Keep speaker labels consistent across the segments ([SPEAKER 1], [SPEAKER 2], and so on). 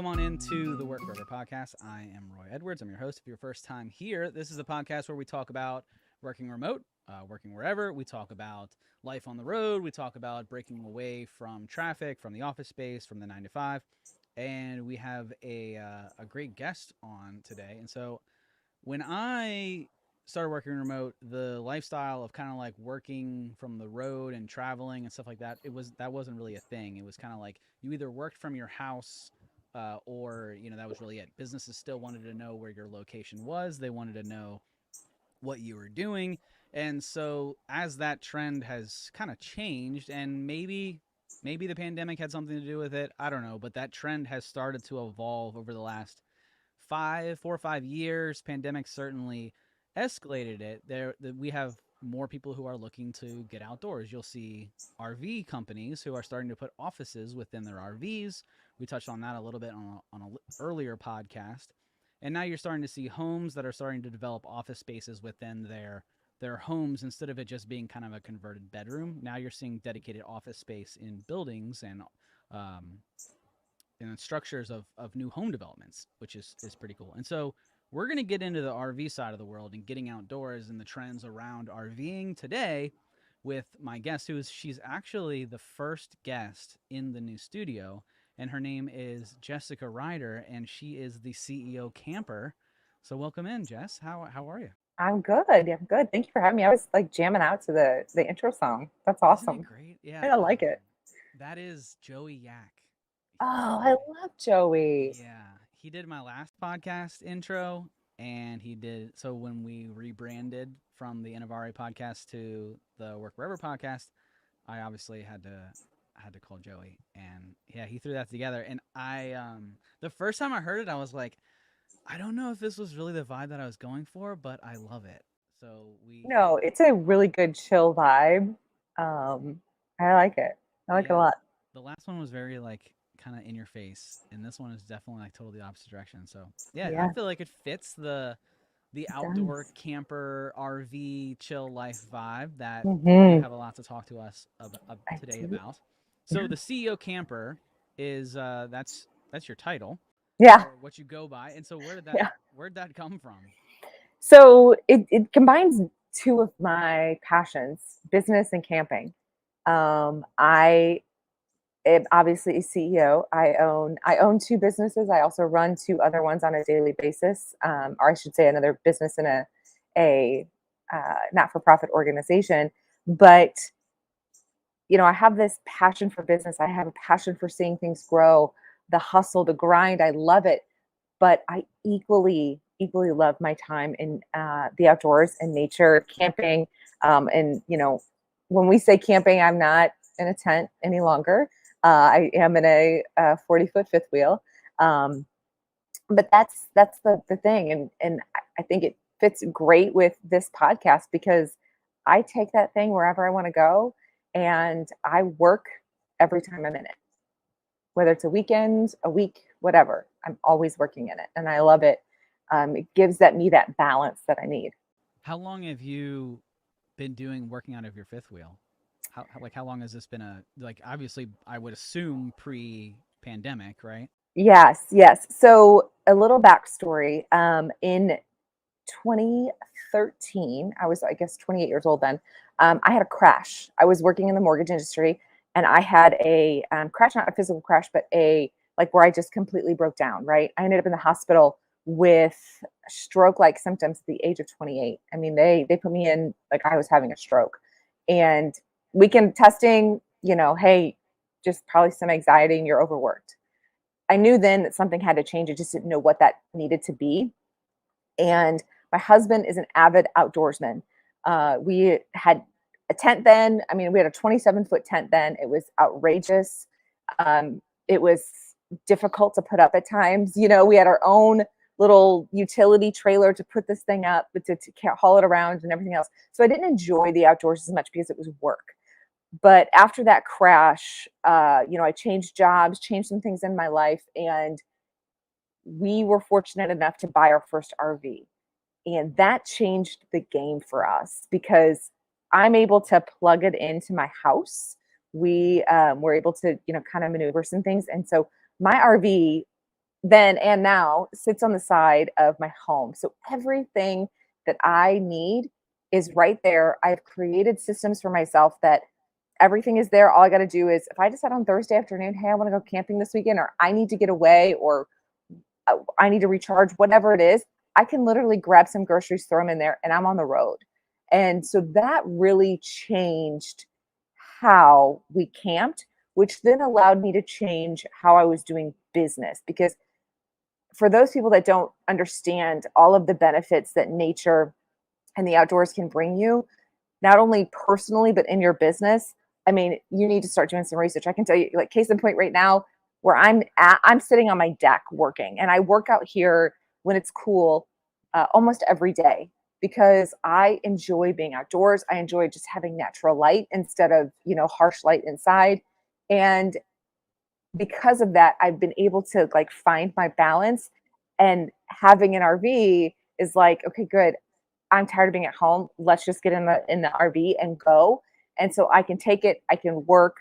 [SPEAKER 1] Welcome on into the Work Forever podcast. I am Roy Edwards. I'm your host. If you're first time here, this is a podcast where we talk about working remote, working wherever. We talk about life on the road. We talk about breaking away from traffic, from the office space, from the 9 to 5. And we have a great guest on today. And so when I started working remote, the lifestyle of kind of like working from the road and traveling and stuff like that, that wasn't really a thing. It was kind of like you either worked from your house, or that was really it. Businesses still wanted to know where your location was. They wanted to know what you were doing. And so as that trend has kind of changed, and maybe the pandemic had something to do with it, I don't know, but that trend has started to evolve over the last 4 or 5 years. Pandemic certainly escalated it. We have more people who are looking to get outdoors. You'll see RV companies who are starting to put offices within their RVs. We touched on that a little bit on an earlier podcast. And now you're starting to see homes that are starting to develop office spaces within their homes instead of it just being kind of a converted bedroom. Now you're seeing dedicated office space in buildings um, and structures of new home developments, which is pretty cool. And so we're going to get into the RV side of the world and getting outdoors and the trends around RVing today with my guest, she's actually the first guest in the new studio, and her name is Jessica Ryder, and she is the CEO Camper. So welcome in, Jess. How are you?
[SPEAKER 2] I'm good. I'm good. Thank you for having me. I was like jamming out to the intro song. That's
[SPEAKER 1] Isn't it
[SPEAKER 2] awesome.
[SPEAKER 1] great? Yeah.
[SPEAKER 2] I like it.
[SPEAKER 1] That is Joey Yak.
[SPEAKER 2] Oh, I
[SPEAKER 1] He
[SPEAKER 2] love Joey.
[SPEAKER 1] Yeah, he did my last podcast intro, and he did so when we rebranded from the Innovari podcast to the Work Forever podcast. I obviously had to call Joey, and yeah, he threw that together. And the first time I heard it, I was like, I don't know if this was really the vibe that I was going for, but I love it. So
[SPEAKER 2] No, it's a really good chill vibe. Um, I like it. I like it a
[SPEAKER 1] yeah,
[SPEAKER 2] lot.
[SPEAKER 1] the last one was very like kind of in your face, and this one is definitely like totally the opposite direction. So yeah, I
[SPEAKER 2] Yeah,
[SPEAKER 1] feel like it fits the
[SPEAKER 2] it
[SPEAKER 1] outdoor
[SPEAKER 2] does.
[SPEAKER 1] camper RV chill life vibe that you
[SPEAKER 2] Mm-hmm.
[SPEAKER 1] have a lot to talk to us
[SPEAKER 2] I
[SPEAKER 1] today
[SPEAKER 2] do.
[SPEAKER 1] about. So
[SPEAKER 2] Yeah.
[SPEAKER 1] the CEO Camper is that's your title
[SPEAKER 2] Yeah.
[SPEAKER 1] or what you go by. And so
[SPEAKER 2] Yeah.
[SPEAKER 1] where'd that come from?
[SPEAKER 2] So it combines two of my passions, business and camping. I am obviously a CEO. I own two businesses. I also run two other ones on a daily basis, or I should say, another business in a not for profit organization. But I have this passion for business. I have a passion for seeing things grow, the hustle, the grind. I love it, but I equally love my time in the outdoors and nature, camping. And when we say camping, I'm not in a tent any longer. I am in a 40-foot fifth wheel. Um, but that's the thing, and I think it fits great with this podcast because I take that thing wherever I want to go, and I work every time I'm in it, whether it's a weekend, a week, whatever. I'm always working in it, and I love it. It gives me that balance that I need.
[SPEAKER 1] How long have you been doing working out of your fifth wheel? How long has this been like obviously I would assume pre-pandemic, right?
[SPEAKER 2] Yes, yes. So a little backstory. In 2013, I was, I guess, 28 years old then. I had a crash. I was working in the mortgage industry, and I had a crash, not a physical crash, but a like where I just completely broke down. Right. I ended up in the hospital with stroke-like symptoms at the age of 28. I mean, they put me in like I was having a stroke, and weekend testing. Hey, just probably some anxiety, and you're overworked. I knew then that something had to change. I just didn't know what that needed to be. And my husband is an avid outdoorsman. We had a tent then. I mean, we had a 27-foot tent then. It was outrageous. It was difficult to put up at times. We had our own little utility trailer to put this thing up, but to haul it around and everything else. So I didn't enjoy the outdoors as much because it was work. But after that crash, I changed jobs, changed some things in my life, and we were fortunate enough to buy our first RV. And that changed the game for us because I'm able to plug it into my house. We were able to, kind of maneuver some things. And so my RV then and now sits on the side of my home. So everything that I need is right there. I've created systems for myself that everything is there. All I got to do is if I decide on Thursday afternoon, hey, I want to go camping this weekend, or I need to get away, or I need to recharge, whatever it is, I can literally grab some groceries, throw them in there, and I'm on the road. And so that really changed how we camped, which then allowed me to change how I was doing business. Because for those people that don't understand all of the benefits that nature and the outdoors can bring you, not only personally, but in your business, I mean, you need to start doing some research. I can tell you, like, case in point right now, where I'm at, I'm sitting on my deck working, and I work out here when it's cool almost every day because I enjoy being outdoors. I enjoy just having natural light instead of, harsh light inside. And because of that, I've been able to like find my balance, and having an RV is like, okay, good. I'm tired of being at home. Let's just get in the RV and go. And so I can take it, I can work.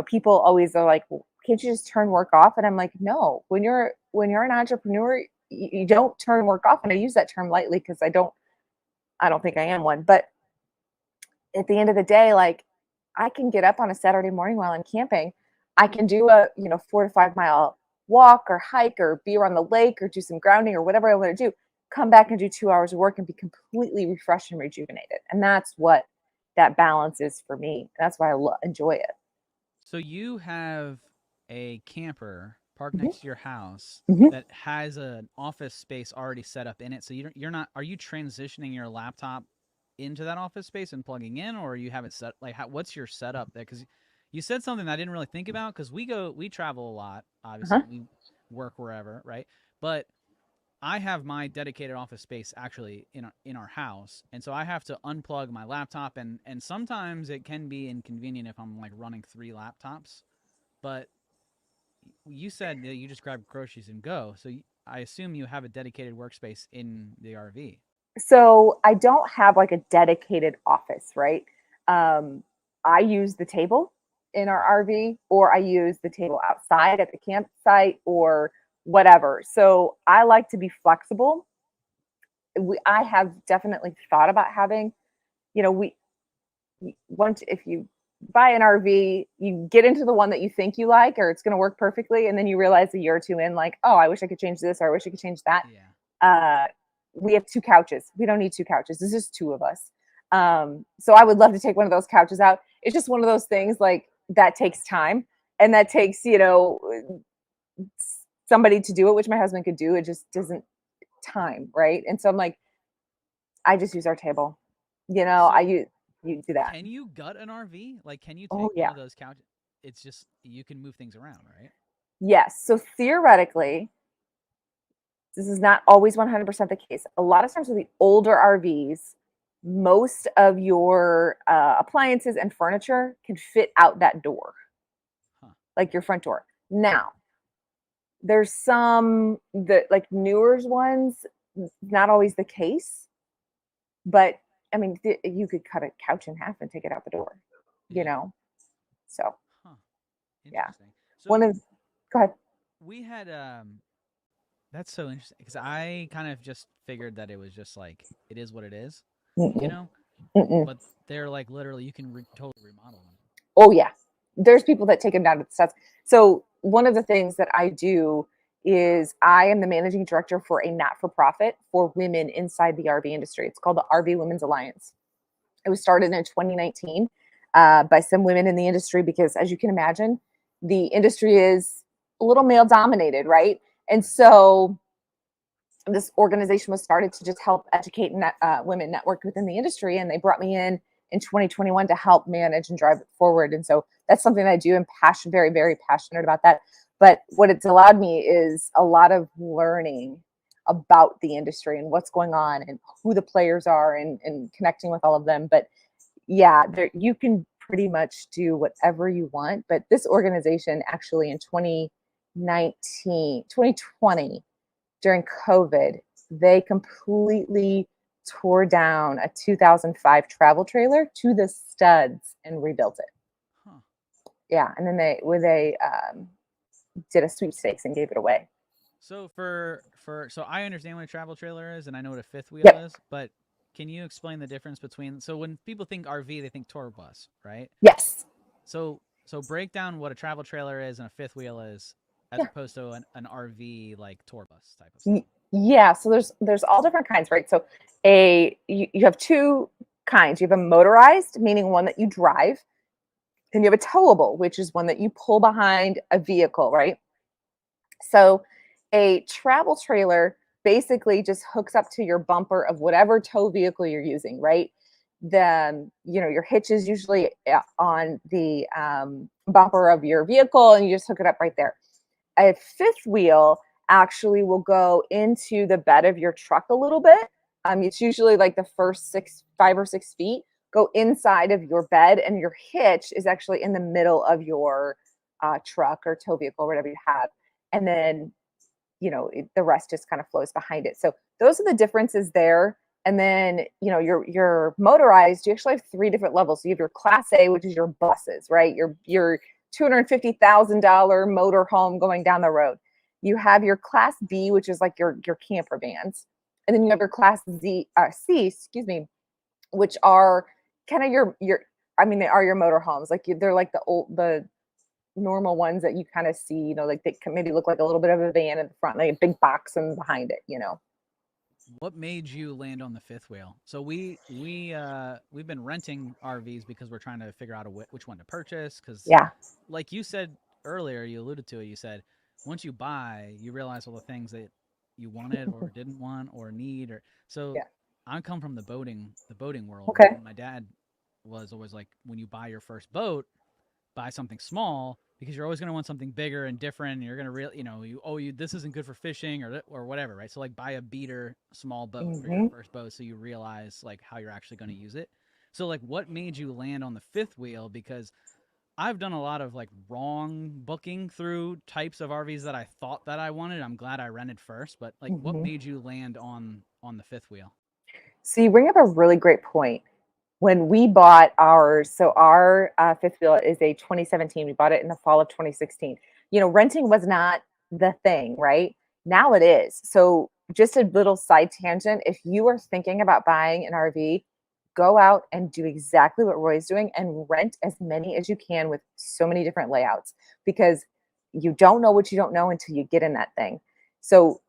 [SPEAKER 2] People always are like, well, can't you just turn work off? And I'm like, no, when you're an entrepreneur, you don't turn work off. And I use that term lightly because I don't think I am one. But at the end of the day, like, I can get up on a Saturday morning while I'm camping. I can do a, 4 to 5 mile walk or hike or be around the lake or do some grounding or whatever I want to do. Come back and do 2 hours of work and be completely refreshed and rejuvenated. And that's what that balance is for me. That's why I enjoy it.
[SPEAKER 1] So you have a camper parked
[SPEAKER 2] Mm-hmm.
[SPEAKER 1] next to your house
[SPEAKER 2] Mm-hmm.
[SPEAKER 1] that has an office space already set up in it. So you're not. Are you transitioning your laptop into that office space and plugging in, or you have it set like what's your setup there? Because you said something that I didn't really think about. Because we travel a lot. Obviously,
[SPEAKER 2] Uh-huh.
[SPEAKER 1] we work wherever, right? But I have my dedicated office space actually in our house, and so I have to unplug my laptop, and sometimes it can be inconvenient if I'm like running three laptops. But you said that you just grab groceries and go, so I assume you have a dedicated workspace in the RV.
[SPEAKER 2] So I don't have like a dedicated office, right? Um, I use the table in our
[SPEAKER 1] Right.
[SPEAKER 2] RV, or I use the table outside at the campsite, or whatever. So I like to be flexible. I have definitely thought about having, we once if you buy an RV, you get into the one that you think you like or it's going to work perfectly, and then you realize a year or two in, like, oh, I wish I could change this, or I wish I could change that.
[SPEAKER 1] Yeah.
[SPEAKER 2] uh, we have two couches. We don't need two couches. There's just two of us. So I would love to take one of those couches out. It's just one of those things like that takes time, and that
[SPEAKER 1] Yeah.
[SPEAKER 2] takes, somebody to do it, which my husband could do. It just doesn't time, right? And so I'm like, I just use our table. I
[SPEAKER 1] So
[SPEAKER 2] use you do that.
[SPEAKER 1] can you gut an RV? Like, can you
[SPEAKER 2] Oh
[SPEAKER 1] take one
[SPEAKER 2] yeah.
[SPEAKER 1] of those couches? It's just you can move things around, right?
[SPEAKER 2] Yes. So theoretically, this is not always 100% the case. A lot of times with the older RVs, most of your appliances and furniture can fit out that door,
[SPEAKER 1] Huh.
[SPEAKER 2] like your front door. Now, there's some that like newer ones, not always the case, but I mean, you could cut a couch in half and take it out the door, you
[SPEAKER 1] Yeah.
[SPEAKER 2] know? So,
[SPEAKER 1] Huh.
[SPEAKER 2] yeah.
[SPEAKER 1] Interesting.
[SPEAKER 2] One
[SPEAKER 1] So
[SPEAKER 2] of, go ahead.
[SPEAKER 1] we had that's so interesting because I kind of just figured that it was just like it is what it is, you
[SPEAKER 2] Mm-mm,
[SPEAKER 1] know.
[SPEAKER 2] mm-mm.
[SPEAKER 1] But they're like literally you can totally remodel them.
[SPEAKER 2] Oh yeah, there's people that take them down to the studs. So one of the things that I do is I am the managing director for a not-for-profit for women inside the RV industry. It's called the RV Women's Alliance. It was started in 2019 by some women in the industry because, as you can imagine, the industry is a little male dominated, right? And
[SPEAKER 1] Right.
[SPEAKER 2] so this organization was started to just help educate women network within the industry, and they brought me in 2021 to help manage and drive it forward. And so that's something that I do. I'm very very passionate about that. But what it's allowed me is a lot of learning about the industry and what's going on and who the players are, and connecting with all of them. But yeah, you can pretty much do whatever you want. But this organization actually in 2019, 2020, during COVID, they completely tore down a 2005 travel trailer to the studs and rebuilt it.
[SPEAKER 1] Huh.
[SPEAKER 2] Yeah, and then they did a sweepstakes and gave it away.
[SPEAKER 1] So so I understand what a travel trailer is and I know what a fifth wheel
[SPEAKER 2] Yep.
[SPEAKER 1] is, but can you explain the difference between, so when people think RV, they think tour bus, right?
[SPEAKER 2] Yes.
[SPEAKER 1] So break down what a travel trailer is and a fifth wheel is, as
[SPEAKER 2] Yeah.
[SPEAKER 1] opposed to an RV like tour bus type of stuff.
[SPEAKER 2] Yeah. So there's all different kinds, right? So you have two kinds. You have a motorized, meaning one that you drive, and you have a towable, which is one that you pull behind a vehicle, right? So a travel trailer basically just hooks up to your bumper of whatever tow vehicle you're using, right? Your hitch is usually on the bumper of your vehicle, and you just hook it up right there. A fifth wheel actually will go into the bed of your truck a little bit. It's usually like the first 5 or 6 feet go inside of your bed, and your hitch is actually in the middle of your truck or tow vehicle, whatever you have. And then the rest just kind of flows behind it. So those are the differences there. And then your motorized, you actually have three different levels. So you have your class A, which is your buses, right? Your $250,000 motor home going down the road. You have your class B, which is like your camper vans. And then you have your class C, excuse me, which are kind of your I mean, they are your motor homes. Like they're like the normal ones that you kind of see, like they can maybe look like a little bit of a van in the front, like a big box and behind it.
[SPEAKER 1] What made you land on the fifth wheel? So we've been renting RVs because we're trying to figure out which one to purchase. Because,
[SPEAKER 2] Yeah.
[SPEAKER 1] like you said earlier, you alluded to it. You said once you buy, you realize all the things that you wanted or didn't want or need. Or so
[SPEAKER 2] Yeah.
[SPEAKER 1] I come from the boating world,
[SPEAKER 2] Okay.
[SPEAKER 1] and my dad was always like, when you buy your first boat, buy something small because you're always going to want something bigger and different. And you're going to really, this isn't good for fishing or whatever, right? So like buy a beater small boat for your
[SPEAKER 2] Hmm.
[SPEAKER 1] first boat so you realize like how you're actually going to use it. So like what made you land on the fifth wheel? Because I've done a lot of like wrong booking through types of RVs that I thought that I wanted. I'm glad I rented first, but like what
[SPEAKER 2] Hmm.
[SPEAKER 1] made you land on the fifth wheel?
[SPEAKER 2] So you bring up a really great point. When we bought ours, so our fifth wheel is a 2017. We bought it in the fall of 2016. Renting was not the thing, right? Now it is. So just a little side tangent. If you are thinking about buying an RV, go out and do exactly what Roy's doing and rent as many as you can with so many different layouts, because you don't know what you don't know until you get in that thing. So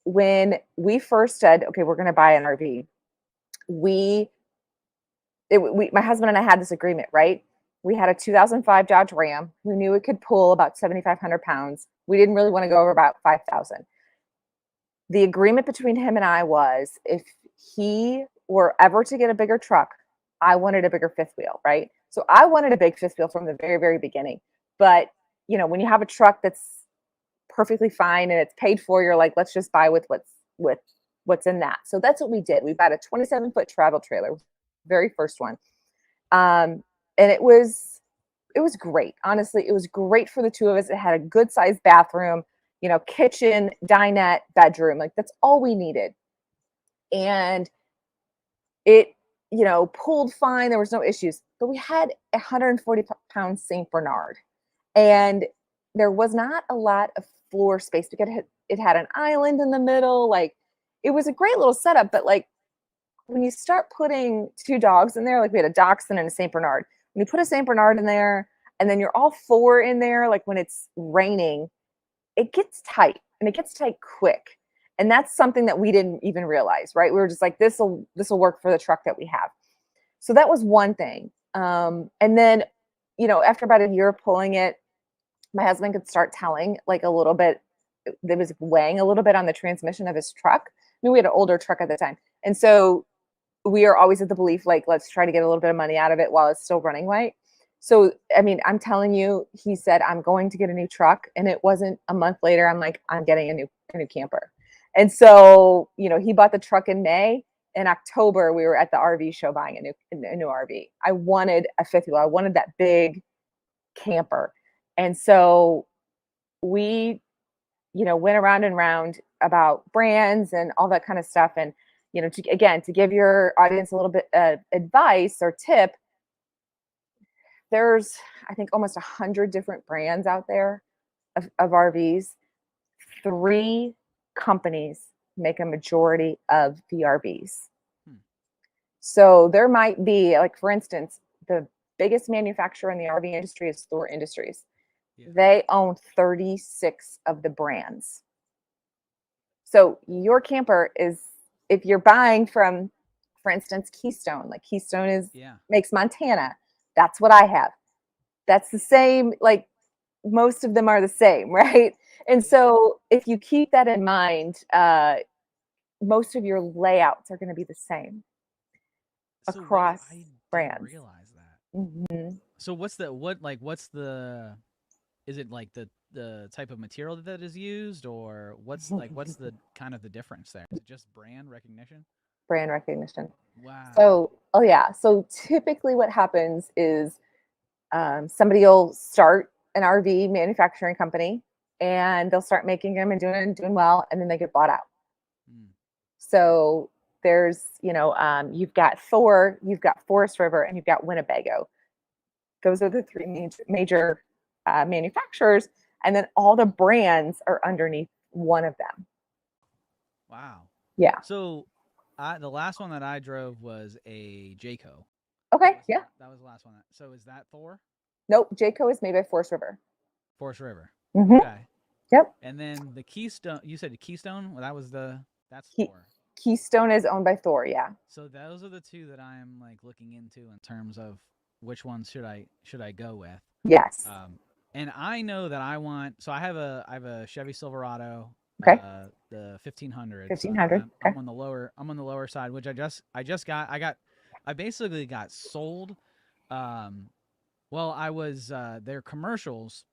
[SPEAKER 2] when we first said, okay, we're going to buy an RV, we my husband and I had this agreement, right? We had a 2005 Dodge Ram. We knew it could pull about 7,500 pounds. We didn't really want to go over about 5,000. The agreement between him and I was, if he were ever to get a bigger truck, I wanted a bigger fifth wheel, right? So I wanted a big fifth wheel from the very, very beginning. But when you have a truck that's perfectly fine and it's paid for, you're like, let's just buy with what's in that. So that's what we did. We bought a 27-foot travel trailer, very first one. And it was great. Honestly, it was great for the two of us. It had a good sized bathroom, kitchen, dinette, bedroom. Like that's all we needed. And it, pulled fine. There was no issues. But we had a 140-pound St. Bernard, and there was not a lot of floor space because it had an island in the middle. Like it was a great little setup, but like when you start putting two dogs in there, like we had a dachshund and a St. Bernard, when you put a St. Bernard in there and then you're all four in there, like when it's raining, it gets tight, and it gets tight quick. And that's something that we didn't even realize, right? We were just like, this will work for the truck that we have. So that was one thing. And then, after about a year of pulling it, my husband could start telling like a little bit, that was weighing a little bit on the transmission of his truck. I mean, we had an older truck at the time. And so we are always of the belief, like, let's try to get a little bit of money out of it while it's still running right. So, I mean, I'm telling you, he said, I'm going to get a new truck. And it wasn't a month later. I'm like, I'm getting a new camper. And so, he bought the truck in May. In October, we were at the RV show buying a new RV. I wanted a fifth wheel. I wanted that big camper. And so we, went around and round about brands and all that kind of stuff. And, to give your audience a little bit of advice or tip, there's, I think, almost 100 different brands out there of RVs. three companies make a majority of the RVs.
[SPEAKER 1] Hmm.
[SPEAKER 2] So there might be, like, for instance, the biggest manufacturer in the RV industry is Thor Industries.
[SPEAKER 1] Yeah.
[SPEAKER 2] They own 36 of the brands. So your camper is, if you're buying from, for instance, Keystone, like Keystone is
[SPEAKER 1] Yeah.
[SPEAKER 2] makes Montana. That's what I have. That's the same, like most of them are the same, right? And
[SPEAKER 1] Yeah.
[SPEAKER 2] so if you keep that in mind, most of your layouts are going to be the same
[SPEAKER 1] So what?
[SPEAKER 2] across
[SPEAKER 1] I didn't
[SPEAKER 2] brands.
[SPEAKER 1] realize that.
[SPEAKER 2] Hmm.
[SPEAKER 1] So what's the is it like the type of material that is used, or what's the kind of the difference there? Is it just brand recognition?
[SPEAKER 2] Brand recognition.
[SPEAKER 1] Wow.
[SPEAKER 2] So, oh yeah. So typically, what happens is somebody will start an RV manufacturing company, and they'll start making them and doing well, and then they get bought out.
[SPEAKER 1] Mm.
[SPEAKER 2] So there's, you've got Thor, you've got Forest River, and you've got Winnebago. Those are the three major manufacturers, and then all the brands are underneath one of them.
[SPEAKER 1] Wow.
[SPEAKER 2] Yeah.
[SPEAKER 1] So the last one that I drove was a Jayco.
[SPEAKER 2] Okay. Yeah.
[SPEAKER 1] That was the last one. So is that Thor?
[SPEAKER 2] Nope. Jayco is made by Forest River.
[SPEAKER 1] Forest River.
[SPEAKER 2] Mm-hmm.
[SPEAKER 1] Okay.
[SPEAKER 2] Yep.
[SPEAKER 1] And then the Keystone, you said the Keystone? Well, that's
[SPEAKER 2] Key,
[SPEAKER 1] Thor.
[SPEAKER 2] Keystone is owned by Thor. Yeah.
[SPEAKER 1] So those are the two that I'm like looking into in terms of which ones should I go with.
[SPEAKER 2] Yes.
[SPEAKER 1] Um, and I know that I want. So I have a Chevy Silverado,
[SPEAKER 2] Okay.
[SPEAKER 1] the 1500. So
[SPEAKER 2] 1500. Okay.
[SPEAKER 1] I'm on the lower side, which I just got. I basically got sold. Um, well, I was their commercials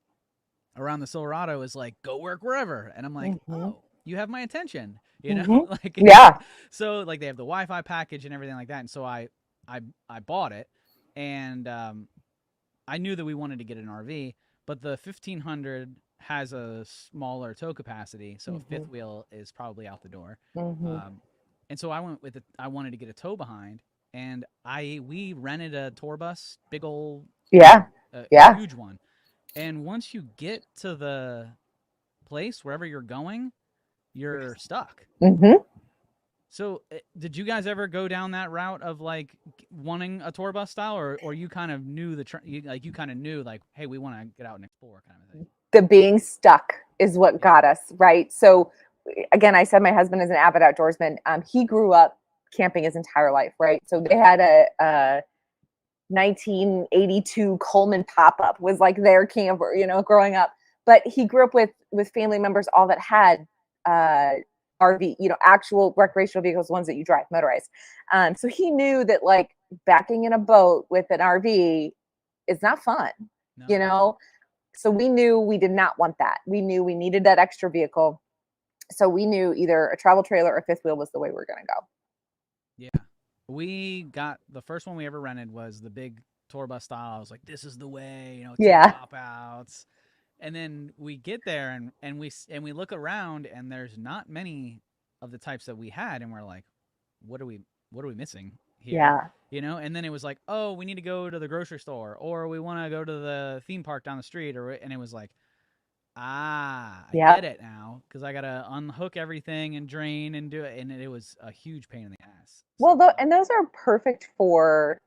[SPEAKER 1] around the Silverado is like go work wherever, and I'm like,
[SPEAKER 2] Mm-hmm.
[SPEAKER 1] oh, you have my attention,
[SPEAKER 2] Mm-hmm.
[SPEAKER 1] like
[SPEAKER 2] Yeah.
[SPEAKER 1] so like they have the Wi-Fi package and everything like that, and so I I bought it, and I knew that we wanted to get an RV, but the 1500 has a smaller tow capacity, so a
[SPEAKER 2] Mm-hmm.
[SPEAKER 1] fifth wheel is probably out the door.
[SPEAKER 2] Mm-hmm.
[SPEAKER 1] Um, and so I went with it. I wanted to get a tow behind, and we rented a tour bus, big old,
[SPEAKER 2] Yeah.
[SPEAKER 1] a
[SPEAKER 2] Yeah.
[SPEAKER 1] huge one. And once you get to the place wherever you're going, you're stuck.
[SPEAKER 2] Mm-hmm.
[SPEAKER 1] So, did you guys ever go down that route of like wanting a tour bus style, or you kind of knew you kind of knew like, hey, we want to get out and explore kind of thing?
[SPEAKER 2] The being stuck is what
[SPEAKER 1] Yeah.
[SPEAKER 2] got us, right? So again, I said my husband is an avid outdoorsman. He grew up camping his entire life, right? So they
[SPEAKER 1] Okay.
[SPEAKER 2] had a 1982 Coleman pop-up was like their camper, growing up. But he grew up with family members all that had uh, RV, actual recreational vehicles, ones that you drive, motorized. So he knew that like backing in a boat with an RV is not fun, you
[SPEAKER 1] No.
[SPEAKER 2] know. So we knew we did not want that. We knew we needed that extra vehicle. So we knew either a travel trailer or fifth wheel was the way we were going to go.
[SPEAKER 1] Yeah. We got the first one we ever rented was the big tour bus style. I was like, this is the way, two
[SPEAKER 2] Yeah.
[SPEAKER 1] pop outs. And then we get there and we look around and there's not many of the types that we had, and we're like, what are we what are we missing here?
[SPEAKER 2] Yeah.
[SPEAKER 1] And then it was like, oh, we need to go to the grocery store, or we want to go to the theme park down the street, and it was like, I
[SPEAKER 2] Yeah.
[SPEAKER 1] get it now because I gotta unhook everything and drain and do it, and it was a huge pain in the ass.
[SPEAKER 2] Well,
[SPEAKER 1] So
[SPEAKER 2] and those are perfect for,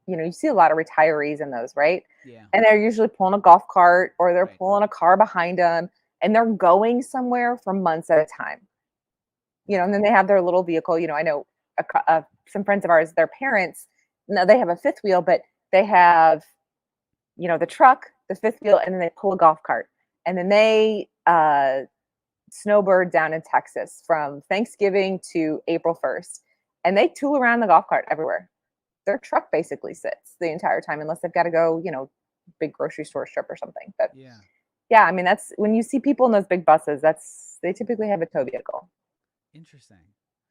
[SPEAKER 2] you see a lot of retirees in those, right?
[SPEAKER 1] yeah,
[SPEAKER 2] And they're usually pulling a golf cart or they're
[SPEAKER 1] right,
[SPEAKER 2] pulling a car behind them and they're going somewhere for months at a time, and
[SPEAKER 1] right,
[SPEAKER 2] then they have their little vehicle. I know some friends of ours, their parents, now they have a fifth wheel, but they have, the truck, the fifth wheel, and then they pull a golf cart. And then they snowbird down in Texas from Thanksgiving to April 1st. And they tool around the golf cart everywhere. Their truck basically sits the entire time unless they've got to go, big grocery store trip or something. But
[SPEAKER 1] yeah,
[SPEAKER 2] yeah, I mean, that's when you see people in those big buses, they typically have a tow vehicle.
[SPEAKER 1] interesting.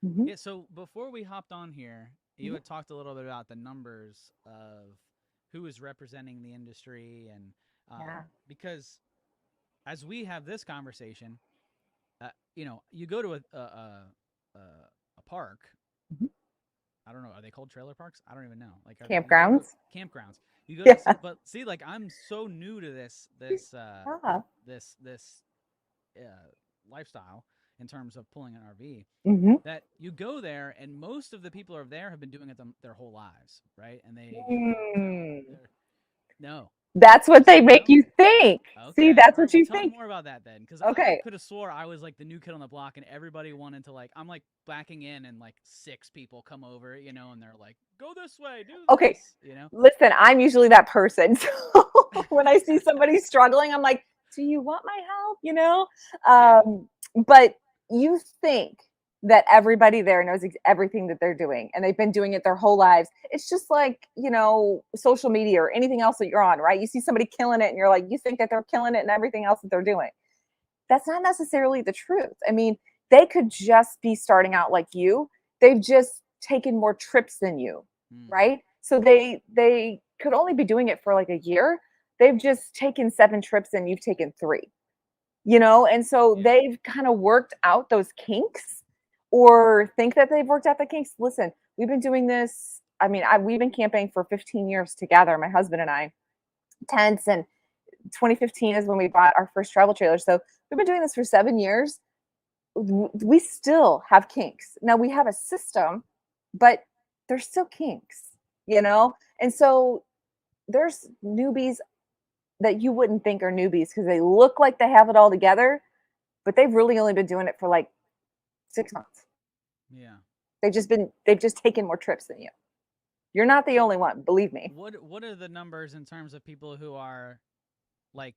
[SPEAKER 2] Mm-hmm.
[SPEAKER 1] Yeah. So before we hopped on here, you had talked a little bit about the numbers of who is representing the industry, and
[SPEAKER 2] Yeah.
[SPEAKER 1] because as we have this conversation, you go to a park.
[SPEAKER 2] Mm-hmm.
[SPEAKER 1] I don't know. Are they called trailer parks? I don't even know. Like, are they? You go to
[SPEAKER 2] Campgrounds.
[SPEAKER 1] campgrounds. You go to
[SPEAKER 2] Yeah.
[SPEAKER 1] but see, like I'm so new to this
[SPEAKER 2] Yeah.
[SPEAKER 1] this lifestyle in terms of pulling an RV,
[SPEAKER 2] Hmm.
[SPEAKER 1] that you go there and most of the people are there have been doing it their whole lives, right? And
[SPEAKER 2] Mm.
[SPEAKER 1] they're no.
[SPEAKER 2] That's what they make
[SPEAKER 1] No?
[SPEAKER 2] you think. See,
[SPEAKER 1] Okay.
[SPEAKER 2] that's
[SPEAKER 1] All right.
[SPEAKER 2] what
[SPEAKER 1] Well,
[SPEAKER 2] you
[SPEAKER 1] tell me
[SPEAKER 2] think.
[SPEAKER 1] more about that then, because I
[SPEAKER 2] Okay.
[SPEAKER 1] could have swore I was like the new kid on the block, and everybody wanted to like. I'm like backing in, and like six people come over, and they're like, "Go this way, do
[SPEAKER 2] Okay.
[SPEAKER 1] this."
[SPEAKER 2] Listen, I'm usually that person. So when I see somebody struggling, I'm like, do you want my help?
[SPEAKER 1] Yeah.
[SPEAKER 2] But you think that everybody there knows everything that they're doing and they've been doing it their whole lives. It's just like, social media or anything else that you're on, right? You see somebody killing it and you're like, you think that they're killing it and everything else that they're doing. That's not necessarily the truth. I mean, they could just be starting out like you. They've just taken more trips than you,
[SPEAKER 1] Mm,
[SPEAKER 2] right? So they could only be doing it for like a year. They've just taken 7 trips and you've taken 3. And so
[SPEAKER 1] yeah.
[SPEAKER 2] they've kind of worked out those kinks or think that they've worked out the kinks. Listen, we've been doing this. I mean, we've been camping for 15 years together, my husband and I, tents, and 2015 is when we bought our first travel trailer. So we've been doing this for 7 years. We still have kinks. Now we have a system, but there's still kinks. And so there's newbies that you wouldn't think are newbies because they look like they have it all together, but they've really only been doing it for like 6 months.
[SPEAKER 1] Yeah.
[SPEAKER 2] They've just taken more trips than you. You're not the
[SPEAKER 1] So
[SPEAKER 2] only one, believe me.
[SPEAKER 1] what are the numbers in terms of people who are like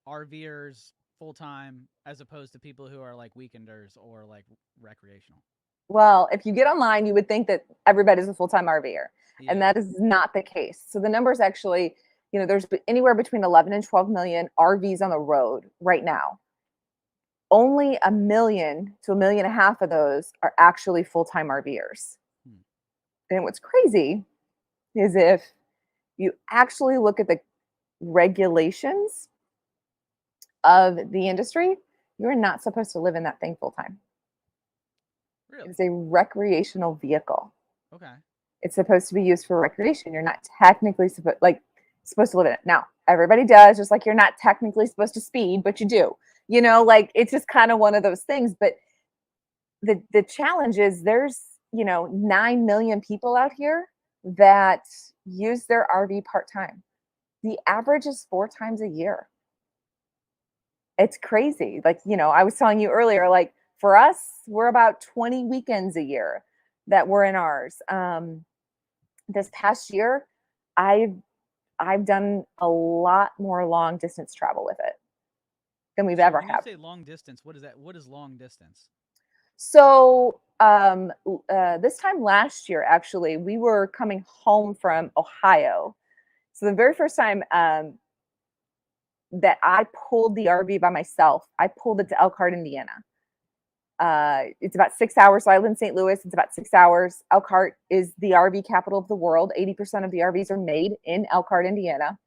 [SPEAKER 1] RVers full time as opposed to people who are like weekenders or like recreational?
[SPEAKER 2] Well, if you get online, you would think that everybody's a full-time RVer, and
[SPEAKER 1] Yeah.
[SPEAKER 2] that is not the case. So the numbers actually, there's anywhere between 11 and 12 million RVs on the road right now. Only 1 million to 1.5 million of those are actually full-time RVers.
[SPEAKER 1] Hmm.
[SPEAKER 2] And what's crazy is if you actually look at the regulations of the industry, you're not supposed to live in that thing full time. It is
[SPEAKER 1] Really?
[SPEAKER 2] a recreational vehicle.
[SPEAKER 1] Okay.
[SPEAKER 2] It's supposed to be used for recreation. You're not technically supposed to live in it. Now, everybody does, just like you're not technically supposed to speed, but you do. Like it's just kind of one of those things. But the challenge is there's 9 million people out here that use their RV part time. The average is 4 times a year. It's crazy. Like, I was telling you earlier, like for us, we're about 20 weekends a year that we're in ours. This past year, I've I've done a lot more long distance travel with it than we've
[SPEAKER 1] So
[SPEAKER 2] ever
[SPEAKER 1] when you
[SPEAKER 2] had.
[SPEAKER 1] say long distance, what is that? What is long distance?
[SPEAKER 2] So this time last year, actually, we were coming home from Ohio. So the very first time that I pulled the RV by myself, I pulled it to Elkhart, Indiana. It's about 6 hours. So I live in St. Louis. It's about 6 hours. Elkhart is the RV capital of the world. 80% of the RVs are made in Elkhart, Indiana.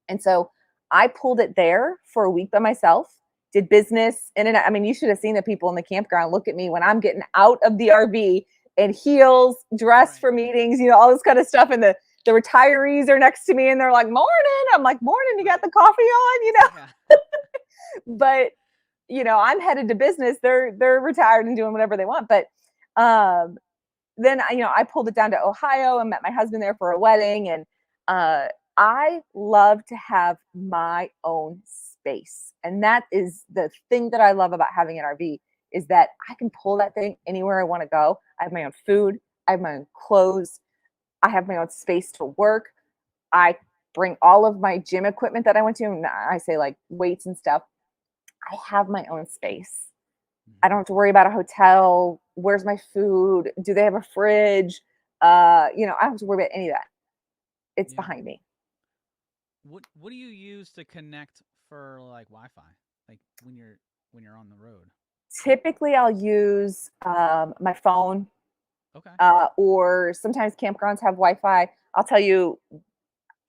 [SPEAKER 2] And so I pulled it there for a week by myself, did business in and out. I mean, you should have seen the people in the campground look at me when I'm getting out of the RV in heels, dressed
[SPEAKER 1] Right.
[SPEAKER 2] for meetings, all this kind of stuff. And the retirees are next to me and they're like, morning. I'm like, morning, you got
[SPEAKER 1] Right.
[SPEAKER 2] the coffee on.
[SPEAKER 1] Yeah.
[SPEAKER 2] But I'm headed to business. They're retired and doing whatever they want. But um, then I pulled it down to Ohio and met my husband there for a wedding. And uh, I love to have my own space. And that is the thing that I love about having an RV is that I can pull that thing anywhere I want to go. I have my own food. I have my own clothes. I have my own space to work. I bring all of my gym equipment that I went to. And I say like weights and stuff. I have my own space.
[SPEAKER 1] Hmm.
[SPEAKER 2] I don't have to worry about a hotel. Where's my food? Do they have a fridge? I don't have to worry about any of that. It's
[SPEAKER 1] Yeah.
[SPEAKER 2] behind me.
[SPEAKER 1] What do you use to connect for like Wi-Fi? Like when you're on the road?
[SPEAKER 2] Typically, I'll use my phone,
[SPEAKER 1] Okay.
[SPEAKER 2] or sometimes campgrounds have Wi-Fi. I'll tell you,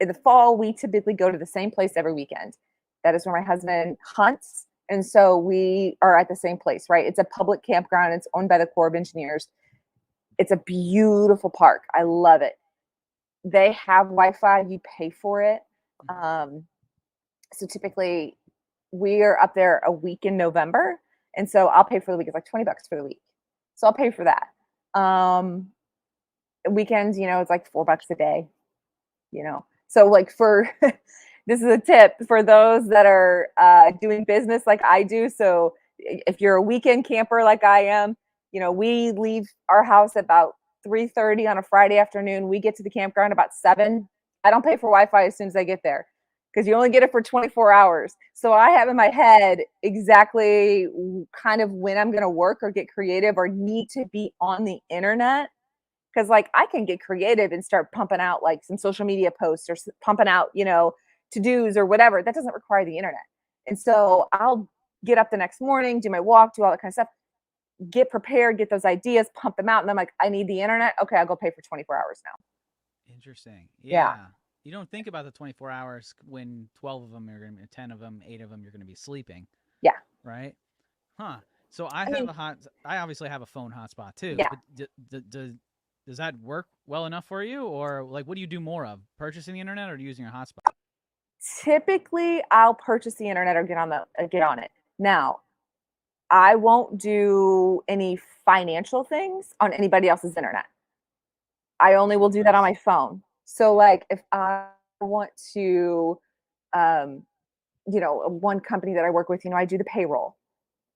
[SPEAKER 2] in the fall, we typically go to the same place every weekend. That is where my husband hunts. And so we are at the same place, right? It's a public campground. It's owned by the Corps of Engineers. It's a beautiful park. I love it. They have Wi-Fi. You pay for it.
[SPEAKER 1] Hmm.
[SPEAKER 2] So typically, we are up there a week in November, And so I'll pay for the week. It's like $20 for the week. So I'll pay for that. Um, Weekends, it's like $4 a day. So like for this is a tip for those that are doing business like I do. So if you're a weekend camper like I am, we leave our house about 3:30 on a Friday afternoon. We get to the campground about 7. I don't pay for Wi-Fi as soon as I get there because you only get it for 24 hours. So I have in my head exactly kind of when I'm going to work or get creative or need to be on the internet, because like I can get creative and start pumping out like some social media posts or pumping out, to dos or whatever. That doesn't require the internet. And so I'll get up the next morning, do my walk, do all that kind of stuff, get prepared, get those ideas, pump them out. And I'm like, I need the internet. Okay, I'll go pay for 24 hours now.
[SPEAKER 1] Interesting.
[SPEAKER 2] Yeah.
[SPEAKER 1] Yeah. You don't think about the 24 hours when 12 of them are going to be 10 of them, 8 of them you're going to be sleeping,
[SPEAKER 2] Yeah.
[SPEAKER 1] right? Huh. So I
[SPEAKER 2] I
[SPEAKER 1] have
[SPEAKER 2] mean,
[SPEAKER 1] a I obviously have a phone hotspot too,
[SPEAKER 2] yeah.
[SPEAKER 1] but does that work well enough for you, or like what do you do more of? Purchasing the internet or using your hotspot?
[SPEAKER 2] Typically I'll purchase the internet or get on it. Now, I won't do any financial things on anybody else's internet. I only will do that on
[SPEAKER 1] Nice.
[SPEAKER 2] my phone. So
[SPEAKER 1] Yeah.
[SPEAKER 2] like if I want to um one company that I work with, I do the payroll.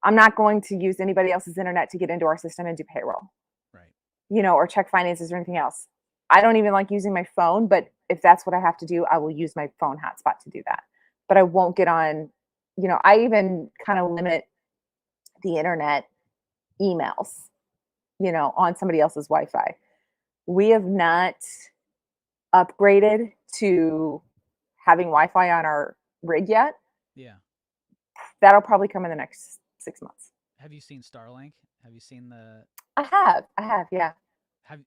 [SPEAKER 2] I'm not going to use anybody else's internet to get into our system and do payroll,
[SPEAKER 1] Right.
[SPEAKER 2] or check finances or anything else. I don't even like using my phone, but if that's what I have to do, I will use my phone hotspot to do that. But I won't get on, I even kind of limit the internet emails, on somebody else's Wi-Fi. We have not upgraded to having Wi-Fi on our rig yet.
[SPEAKER 1] Yeah.
[SPEAKER 2] That'll probably come in the next 6 months.
[SPEAKER 1] Have you seen Starlink? Have you seen the
[SPEAKER 2] I have, yeah.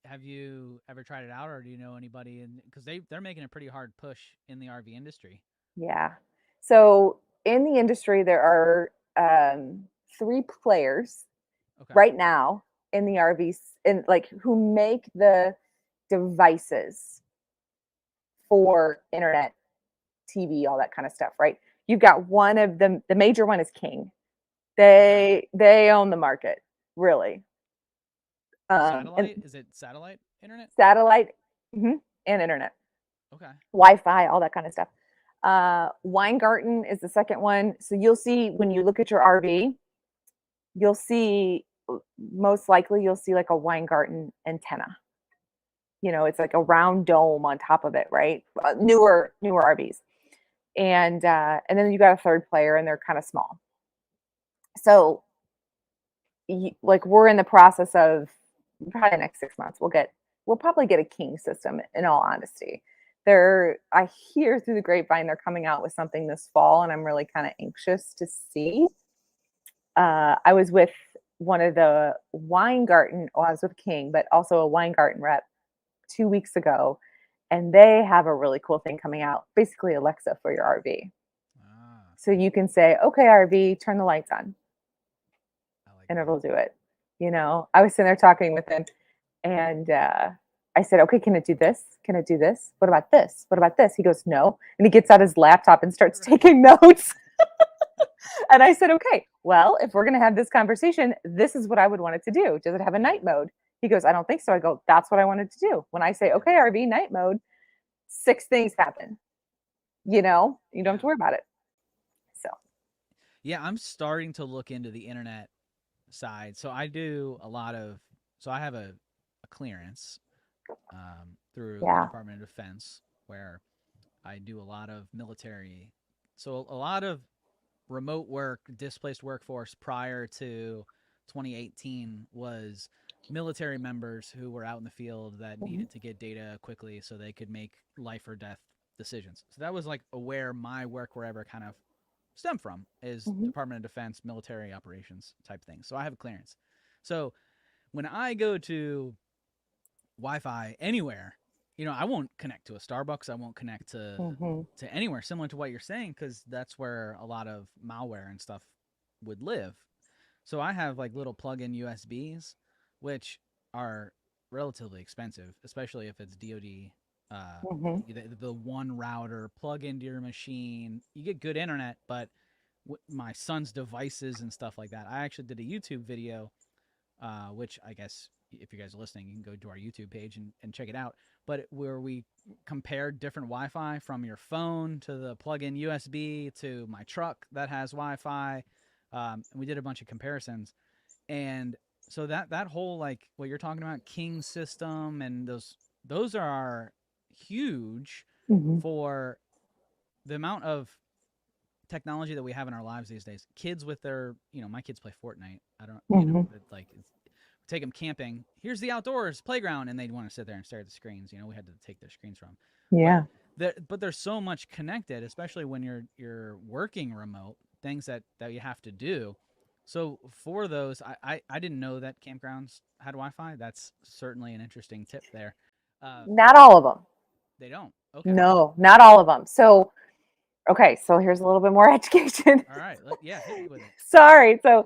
[SPEAKER 1] have you ever tried it out, or do you know anybody in, because they're making a pretty hard push in the RV industry.
[SPEAKER 2] Yeah. So in the industry, there are 3 players
[SPEAKER 1] Okay.
[SPEAKER 2] right now in the RVs, in like who make the devices for internet, TV, all that kind of stuff. Right. You've got one of them. The major one is King.
[SPEAKER 1] Okay.
[SPEAKER 2] They own the market, really. And
[SPEAKER 1] Satellite? Is it satellite internet?
[SPEAKER 2] satellite, and internet,
[SPEAKER 1] Okay.
[SPEAKER 2] Wi-Fi, all that kind of stuff. Weingarten is the second one. So you'll see when you look at your RV, you'll see most likely you'll see like a Weingarten antenna. It's like a round dome on top of it, right? Newer RVs, and then you got a third player, and they're kind of small. So like we're in the process of probably the next 6 months we'll probably get a King system. In all honesty, I hear through the grapevine they're coming out with something this fall, and I'm really kind of anxious to see. I was with one of the Weingarten, well, I was with King, but also a Weingarten rep 2 weeks ago, and they have a really cool thing coming out, basically Alexa for your RV.
[SPEAKER 1] Ah,
[SPEAKER 2] So you can say, okay, RV, turn the lights on,
[SPEAKER 1] I like
[SPEAKER 2] and
[SPEAKER 1] that.
[SPEAKER 2] it'll do it. I was sitting there talking with him, and I said, okay, can it do this? Can it do this? What about this? What about this? He goes, no. And he gets out his laptop and starts
[SPEAKER 1] Right.
[SPEAKER 2] taking notes. And I said, okay, well, if we're going to have this conversation, this is what I would want it to do. Does it have a
[SPEAKER 1] Yeah.
[SPEAKER 2] night mode? He goes, I don't think so. I go, that's what I wanted to do. When I say,
[SPEAKER 1] Yeah.
[SPEAKER 2] okay, RV night mode, 6 things happen. You don't have
[SPEAKER 1] Yeah.
[SPEAKER 2] to worry about it. So,
[SPEAKER 1] Yeah, I'm starting to look into the internet side. So I do a lot of, so I have a clearance through the
[SPEAKER 2] yeah.
[SPEAKER 1] Department of Defense where I do a lot of military. So a lot of remote work, displaced workforce prior to 2018 was military members who were out in the field that
[SPEAKER 2] Mhm.
[SPEAKER 1] needed to get data quickly so they could make life or death decisions. So that was like where my work wherever kind of stem from is
[SPEAKER 2] Mhm.
[SPEAKER 1] Department of Defense military operations type thing. So I have a clearance. So when I go to Wi-Fi anywhere, I won't connect to a Starbucks. I won't connect
[SPEAKER 2] Mhm.
[SPEAKER 1] to anywhere similar to what you're saying because that's where a lot of malware and stuff would live. So I have like little plug-in USBs, which are relatively expensive, especially if it's DoD.
[SPEAKER 2] Mhm.
[SPEAKER 1] The one router plug into your machine, you get good internet, but my son's devices and stuff like that. I actually did a YouTube video, which I guess if you guys are listening, you can go to our YouTube page and check it out. But where we compared different Wi-Fi from your phone to the plug-in USB to my truck that has Wi-Fi, and we did a bunch of comparisons. And so that whole like what you're talking about, King system, and those are huge
[SPEAKER 2] Mhm.
[SPEAKER 1] for the amount of technology that we have in our lives these days. Kids with their, my kids play Fortnite. I don't,
[SPEAKER 2] Mhm.
[SPEAKER 1] like take them camping. Here's the outdoors playground, and they'd want to sit there and stare at the screens. We had to take their screens from. But
[SPEAKER 2] Yeah.
[SPEAKER 1] there's so much connected, especially when you're working remote. Things that you have to do. So for those, I didn't know that campgrounds had Wi-Fi. That's certainly an interesting tip there. Uh,
[SPEAKER 2] Not all of them.
[SPEAKER 1] they don't. Okay.
[SPEAKER 2] No, not all of them. So, okay, so here's a little bit more education.
[SPEAKER 1] All right. Yeah, hit me with it.
[SPEAKER 2] Sorry. So,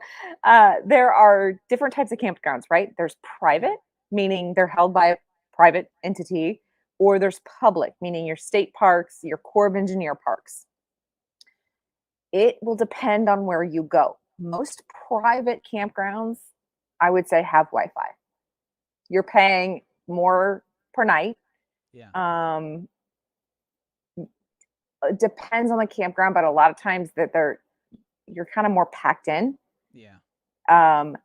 [SPEAKER 2] there are different types of campgrounds, right? There's
[SPEAKER 1] Okay.
[SPEAKER 2] private, meaning they're held by a private entity, or there's public, meaning your state parks, your Corps of Engineer parks. It will depend on where you go. Most private campgrounds, I would say, have Wi Fi. You're paying more per night.
[SPEAKER 1] Yeah.
[SPEAKER 2] Um, it depends on the campground, but a lot of times that you're kind of more packed in.
[SPEAKER 1] Yeah.
[SPEAKER 2] Um,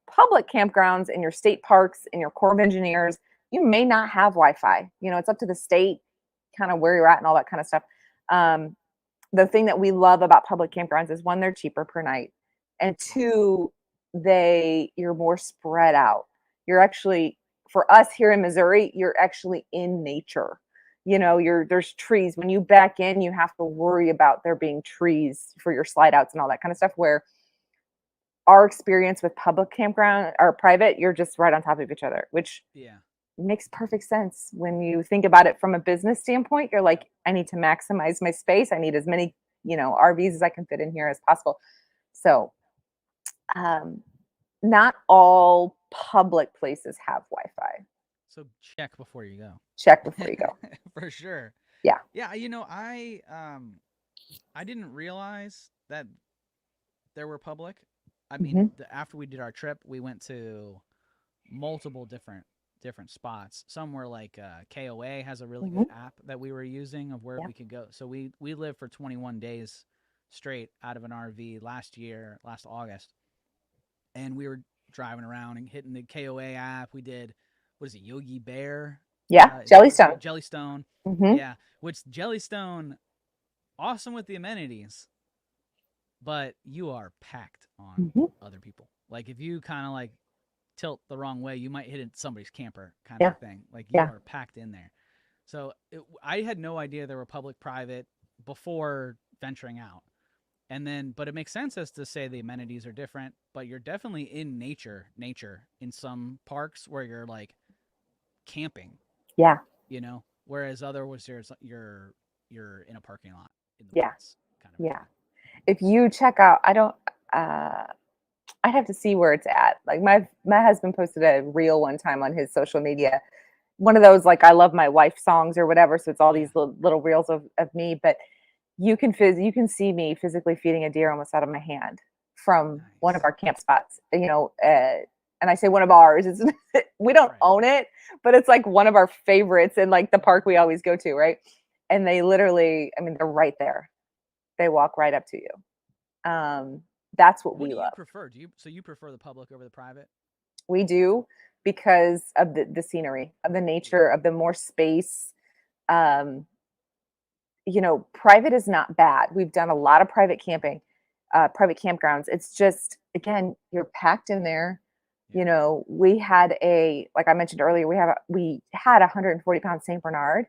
[SPEAKER 2] Public campgrounds in your state parks and your Corps of Engineers, you may not have Wi-Fi. It's up to the state, kind of where you're at and all that kind of stuff. Um, the thing that we love about public campgrounds is one, they're cheaper per night, and
[SPEAKER 1] Yeah.
[SPEAKER 2] two, you're more spread out. You're actually, for us here in Missouri, you're actually in nature. There's trees. When you back in, you have to worry about there being trees for your slide outs and all that kind of stuff. Where our experience with public campground or private, you're just right on top of each other, which
[SPEAKER 1] Yeah.
[SPEAKER 2] makes perfect sense when you think about it from a business standpoint. You're
[SPEAKER 1] Yep.
[SPEAKER 2] like, I need to maximize my space. I need as many, RVs as I can fit in here as possible. So, um, not all public places have Wi-Fi.
[SPEAKER 1] So check before you
[SPEAKER 2] Check
[SPEAKER 1] go.
[SPEAKER 2] before you go.
[SPEAKER 1] For sure.
[SPEAKER 2] Yeah.
[SPEAKER 1] Yeah, I didn't realize that there were public. I mean,
[SPEAKER 2] Hmm.
[SPEAKER 1] after we did our trip, we went to multiple different spots. Some were like KOA has a really good
[SPEAKER 2] Hmm.
[SPEAKER 1] app that we were using of where
[SPEAKER 2] Yeah.
[SPEAKER 1] we could go. So we lived for 21 days straight out of an RV last August, and we were driving around and hitting the KOA app. We did, what is it, Yogi Bear?
[SPEAKER 2] Yeah.
[SPEAKER 1] Is that what it's
[SPEAKER 2] Jellystone.
[SPEAKER 1] called? Jellystone.
[SPEAKER 2] Hmm.
[SPEAKER 1] Yeah, which Jellystone, awesome with the amenities, but you are packed on
[SPEAKER 2] Hmm.
[SPEAKER 1] other people. Like if you kind of like tilt the wrong way, you might hit somebody's camper kind of
[SPEAKER 2] Yeah.
[SPEAKER 1] a thing. Like you
[SPEAKER 2] Yeah.
[SPEAKER 1] are packed in there. So I had no idea there were public private before venturing out. And then, but it makes sense as to say the amenities are different, but you're definitely in nature in some parks where you're like camping,
[SPEAKER 2] Yeah.
[SPEAKER 1] whereas other was you're in a parking lot in the
[SPEAKER 2] Yeah.
[SPEAKER 1] woods kind of a
[SPEAKER 2] Yeah.
[SPEAKER 1] thing.
[SPEAKER 2] If you check out, I don't, I'd have to see where it's at. Like my husband posted a reel one time on his social media, one of those like I love my wife songs or whatever. So it's all
[SPEAKER 1] Yeah.
[SPEAKER 2] these little reels of me, but you can see me physically feeding a deer almost out of my hand from one of
[SPEAKER 1] Nice.
[SPEAKER 2] our camp spots. And I say one of ours. It's we don't
[SPEAKER 1] Right.
[SPEAKER 2] own it, but it's like one of our favorites in like the park we always go to, right? And they literally, I mean, they're right there. They walk right up to you. That's what
[SPEAKER 1] What
[SPEAKER 2] we
[SPEAKER 1] do you
[SPEAKER 2] love.
[SPEAKER 1] prefer? So you prefer the public over the private?
[SPEAKER 2] We do because of the scenery, of the
[SPEAKER 1] Yeah.
[SPEAKER 2] nature, of the more space. Um, Private is not bad. We've done a lot of private camping, private campgrounds. It's just, again, you're packed in there.
[SPEAKER 1] Yeah.
[SPEAKER 2] We had like I mentioned earlier, we had a 140-pound Saint Bernard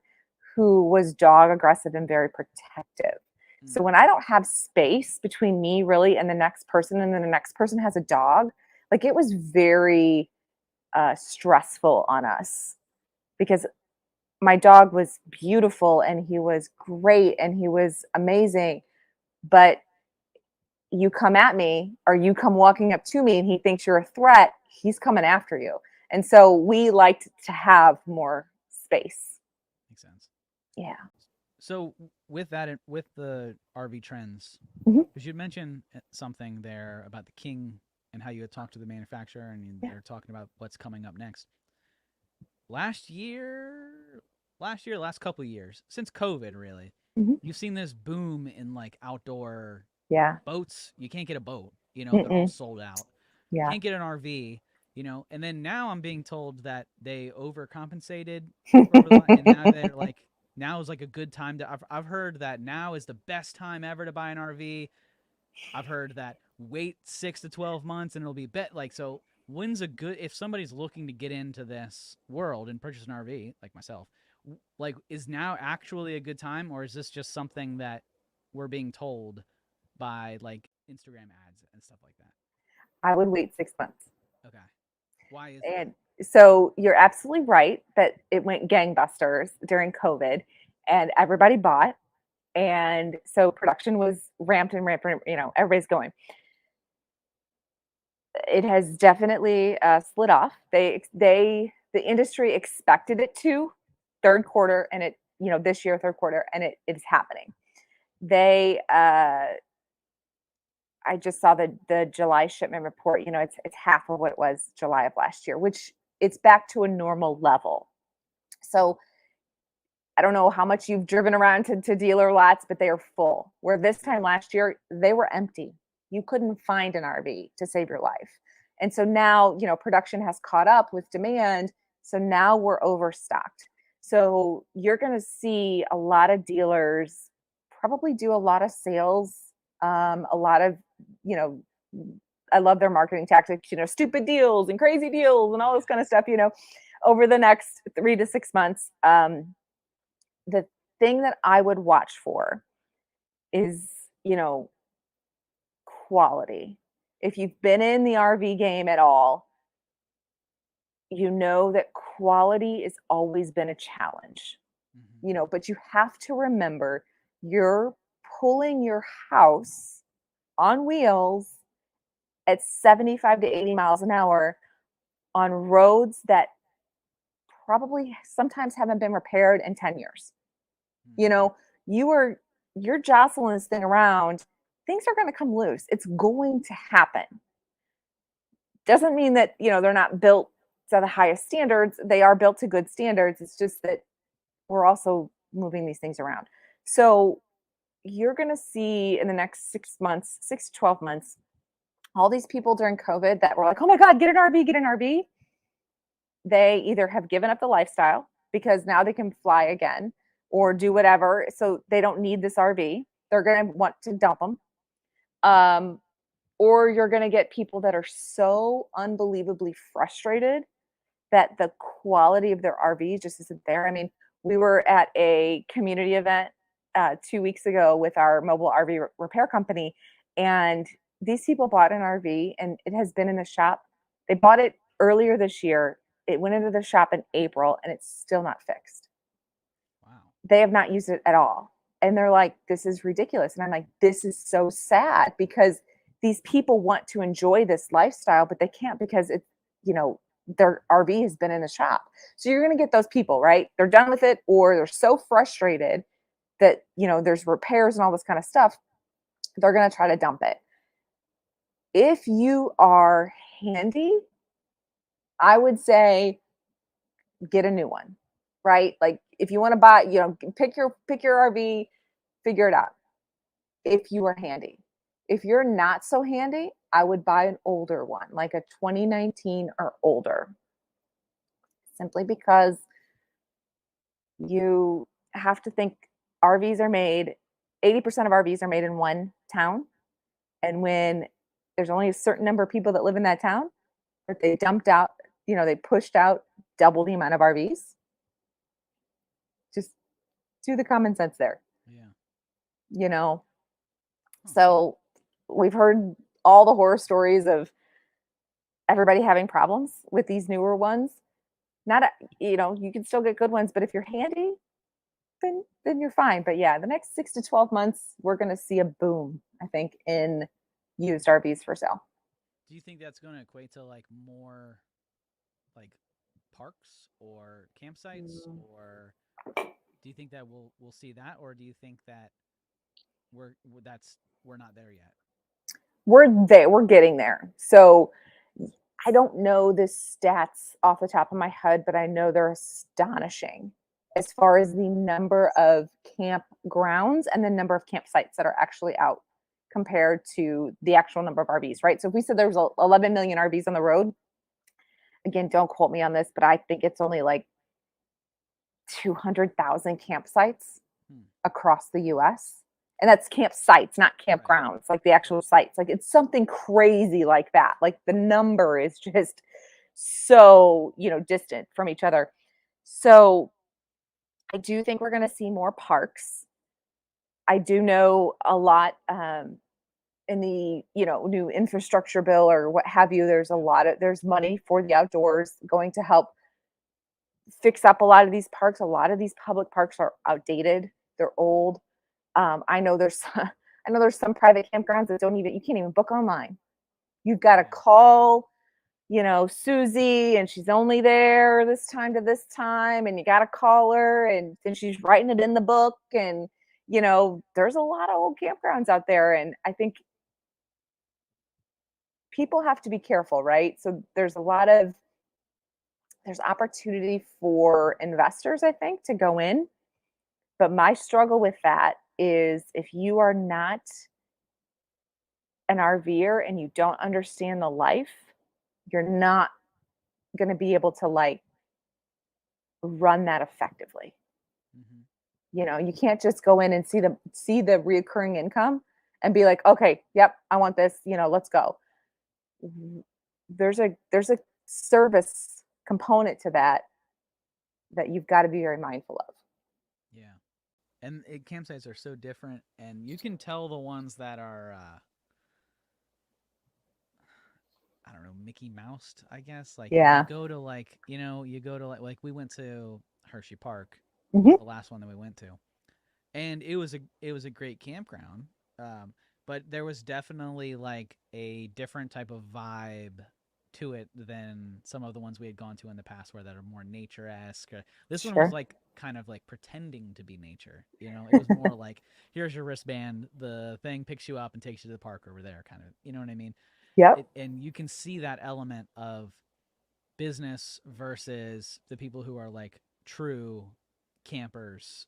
[SPEAKER 2] who was dog aggressive and very protective. So
[SPEAKER 1] Mm.
[SPEAKER 2] when I don't have space between me really and the next person, and then the next person has a dog, like it was very stressful on us because my dog was beautiful and he was great and he was amazing. But you come at me or you come walking up to me and he thinks you're a threat, he's coming after you. And so we liked to have more space.
[SPEAKER 1] Makes sense.
[SPEAKER 2] Yeah.
[SPEAKER 1] So with that, with the RV trends,
[SPEAKER 2] Mhm.
[SPEAKER 1] because you mentioned something there about the King and how you had talked to the manufacturer and
[SPEAKER 2] Yeah.
[SPEAKER 1] they're talking about what's coming up next. Last year, last couple of years, since COVID, really,
[SPEAKER 2] Mhm.
[SPEAKER 1] you've seen this boom in like outdoor
[SPEAKER 2] Yeah.
[SPEAKER 1] boats. You can't get a boat, they're all
[SPEAKER 2] Mm-mm.
[SPEAKER 1] sold out.
[SPEAKER 2] Yeah.
[SPEAKER 1] Can't get an RV, and then now I'm being told that they overcompensated over and now they're like, now is like a good time to. I've heard that now is the best time ever to buy an RV. I've heard that wait 6 to 12 months and it'll be like so. When's a good if somebody's looking to get into this world and purchase an RV like myself? Like, is now actually a good time, or is this just something that we're being told by like Instagram ads and stuff like that?
[SPEAKER 2] I would wait 6 months.
[SPEAKER 1] Okay, why is that?
[SPEAKER 2] And so you're absolutely right that it went gangbusters during COVID and everybody bought. And so production was ramped and ramped, everybody's going. It has definitely slid off. The industry expected it to third quarter, and this year, third quarter, and it is happening. They, I just saw the July shipment report. It's half of what it was July of last year, which it's back to a normal level. So I don't know how much you've driven around to dealer lots, but they are full. Where this
[SPEAKER 1] Yeah.
[SPEAKER 2] time last year, they were empty. You couldn't find an RV to save your life. And so now, production has caught up with demand. So now we're overstocked. So you're going to see a lot of dealers probably do a lot of sales, a lot of, you know, I love their marketing tactics, stupid deals and crazy deals and all this
[SPEAKER 1] Yeah.
[SPEAKER 2] kind of stuff, over the next 3 to 6 months. The thing that I would watch for is, quality. If you've been in the RV game at all, you know that quality has always been a challenge,
[SPEAKER 1] Mm-hmm.
[SPEAKER 2] but you have to remember you're pulling your house on wheels at 75 to 80 miles an hour on roads that probably sometimes haven't been repaired in 10 years. You
[SPEAKER 1] Mm-hmm.
[SPEAKER 2] know, you are you're jostling this thing around, things are going to come loose. It's going to happen. Doesn't mean that, they're not built to the highest standards. They are built to good standards. It's just that we're also moving these things around. So you're going to see in the next 6 months, 6 to 12 months, all these people during COVID that were like, oh my God, get an RV, get an RV. They either have given up the lifestyle because now they can fly again or do whatever. So they don't need this RV. They're going to want to dump them. Um, or you're going to get people that are so unbelievably frustrated that the quality of their RV just isn't there. I mean, we were at a community event 2 weeks ago with our mobile RV repair company, and these people bought an RV and it has been in the shop. They bought it earlier this year. It went into the shop in April and it's still not fixed.
[SPEAKER 1] Wow.
[SPEAKER 2] They have not used it at all. And they're like, this is ridiculous. And I'm like, this is so sad because these people want to enjoy this lifestyle, but they can't because you know, their RV has been in the shop. So you're going to get those people, right? They're done with it or they're so frustrated that, there's repairs and all this kind of stuff. They're going to try to dump it. If you are handy, I would say get a new one, right? Like if you want to buy, pick your RV, figure it out. If you are handy. If you're not so handy, I would buy an older one, like a 2019 or older, simply because you have to think RVs are made, 80% of RVs are made in one town. And when there's only a certain number of people that live in that town, that they dumped out, they pushed out double the amount of RVs. Just do the common sense there,
[SPEAKER 1] Yeah.
[SPEAKER 2] you know?
[SPEAKER 1] Huh.
[SPEAKER 2] So we've heard all the horror stories of everybody having problems with these newer ones. Not, you can still get good ones, but if you're handy, then you're fine. But yeah, the next 6 to 12 months, we're going to see a boom, I think, in used RVs for sale.
[SPEAKER 1] Do you think that's going to equate to like more like parks or campsites
[SPEAKER 2] Mm.
[SPEAKER 1] or Do you think that we'll see that, or do you think that we're that's we're not there yet?
[SPEAKER 2] We're there. We're getting there. So I don't know the stats off the top of my head, but I know they're astonishing as far as the number of campgrounds and the number of campsites that are actually out compared to the actual number of RVs, right? So if we said there's 11 million RVs on the road, again, don't quote me on this, but I think it's only like 200,000 campsites
[SPEAKER 1] Hmm.
[SPEAKER 2] across the US. And that's campsites, not
[SPEAKER 1] Right.
[SPEAKER 2] campgrounds, like the actual
[SPEAKER 1] Right.
[SPEAKER 2] sites. Like it's something crazy like that. Like the number is just so, distant from each other. So I do think we're going to see more parks. I do know a lot in the, new infrastructure bill or what have you. There's a
[SPEAKER 1] Yep.
[SPEAKER 2] lot of, there's money for the outdoors going to help fix up a lot of these parks. A lot of these public parks are outdated. They're old. I know there's I know there's some private campgrounds that don't even you can't even book online. You've got to
[SPEAKER 1] Yeah.
[SPEAKER 2] call, Susie, and she's only there this time to this time, and you got to call her, and then she's writing it in the book, and there's a lot of old campgrounds out there, and I think people have to be careful, right? So there's opportunity for investors, I think, to go in, but my struggle with that is if you are not an RVer and you don't understand the life, you're not going to be able to like run that effectively.
[SPEAKER 1] Hmm.
[SPEAKER 2] You can't just go in and see the reoccurring income and be like, okay, yep, I want this. Let's go. There's a service component to that you've got to be very mindful of.
[SPEAKER 1] Yeah. And campsites are so different, and you can tell the ones that are I don't know, Mickey Mouse, I guess. Like you
[SPEAKER 2] Yeah.
[SPEAKER 1] go to like, you go to like we went to Hershey Park,
[SPEAKER 2] Hmm.
[SPEAKER 1] the last one that we went to. And it was a great campground. Um, but there was definitely like a different type of vibe to it than some of the ones we had gone to in the past where that are more nature esque. This one was
[SPEAKER 2] Sure.
[SPEAKER 1] like kind of like pretending to be nature. It was more like here's your wristband, the thing picks you up and takes you to the park over there, kind of. You know what I mean?
[SPEAKER 2] Yep.
[SPEAKER 1] And you can see that element of business versus the people who are like true campers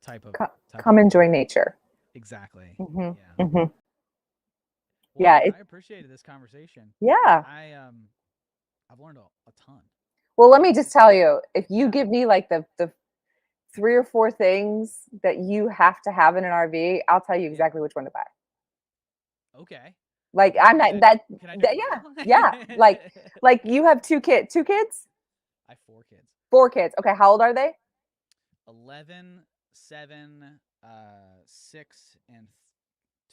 [SPEAKER 1] type of
[SPEAKER 2] Co-
[SPEAKER 1] type
[SPEAKER 2] Come
[SPEAKER 1] of
[SPEAKER 2] enjoy nature.
[SPEAKER 1] exactly.
[SPEAKER 2] Hmm.
[SPEAKER 1] Yeah.
[SPEAKER 2] Hmm.
[SPEAKER 1] Well,
[SPEAKER 2] Yeah.
[SPEAKER 1] I appreciated this conversation.
[SPEAKER 2] Yeah.
[SPEAKER 1] I've learned a ton.
[SPEAKER 2] Well, let me just tell you, if you
[SPEAKER 1] Yeah.
[SPEAKER 2] give me like the 3 or 4 things that you have to have in an RV, I'll tell you
[SPEAKER 1] Yeah.
[SPEAKER 2] exactly which one to buy.
[SPEAKER 1] Okay.
[SPEAKER 2] Like
[SPEAKER 1] Can I
[SPEAKER 2] I'm
[SPEAKER 1] do
[SPEAKER 2] not
[SPEAKER 1] that?
[SPEAKER 2] that,
[SPEAKER 1] Can I do it
[SPEAKER 2] that yeah,
[SPEAKER 1] now?
[SPEAKER 2] yeah. Like you have two kids,
[SPEAKER 1] I have 4 kids.
[SPEAKER 2] 4 kids. Okay, how old are they?
[SPEAKER 1] 11, 7, 6, and